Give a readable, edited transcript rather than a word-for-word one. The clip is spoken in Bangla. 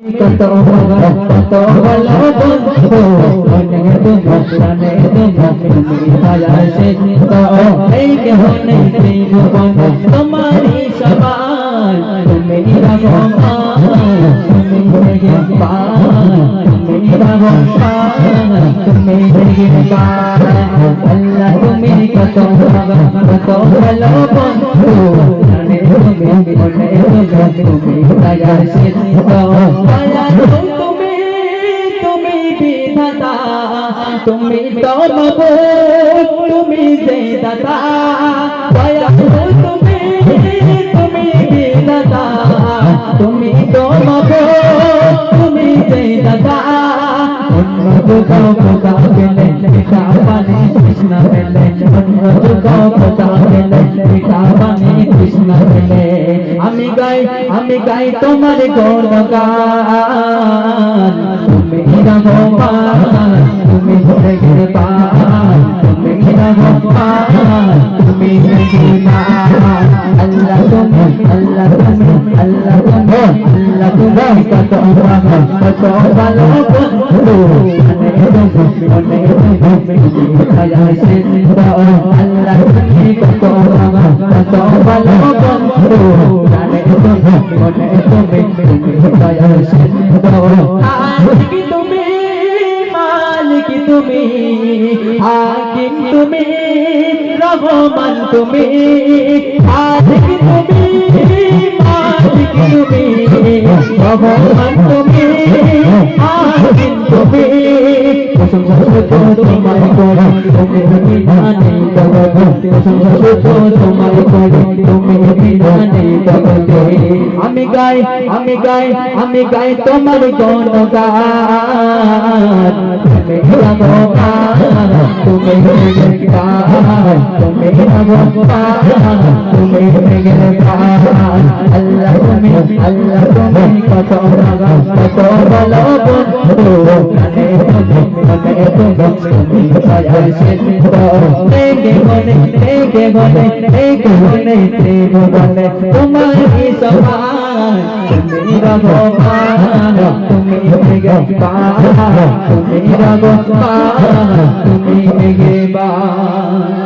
কত কত ভালো বন্ধু অনেক দুঃখানে তুমি ভালোবাসে তো এই কেহ নেই জীবন তোমারই সমান তুমি রহমান তুমি মেহেরবান তুমি রহমান তুমি মেহেরবান আল্লাহ তুমি কত ভালো বন্ধু জানে তুমি অনেক তুমি ভালোবাসে তো তুমি বিধাতা তুমি তো মাবুদ তুমি যে দাতা তুমি বিধাতা তুমি তো মাবুদ তুমি যে দাতা অন্য কোথাও কোথা পেলে পিতা পানি কৃষ্ণ পেলে অন্য কোথাও কোথা পেলে পিতা পানি কৃষ্ণ পেলে আমি গাই তোমার গুণগান তুমি রহমান তুমি মেহেরবান তুমি রহমান তুমি মেহেরবান আল্লাহ তুমি কত ভালো বন্ধু অনেক ভালোবাসে আল্লাহ তুমি কত ভালো বন্ধু জানে তুমি ভালোবাসে আশিক তুমি মালিক তুমি হাকিম তুমি রহমান তুমি আশিক তুমি মালিক তুমি রহমান তুমি হাকিম তুমি তোমার করে তুমি বিধানে জগতে তোমার করে তুমি বিধানে জগতে আমি গাই তোমার গুণগান তুমি রহমান তুমি মেহেরবান তুমি রহমান তুমি মেহেরবান আল্লাহ তুমি কত ভালো বন্ধু জানে তুমি ভালোবাসে তো লেগে গনে তোমারই সমান তুমি রহমান তুমি মেহেরবান তুমি রহমান তুমি মেহেরবান।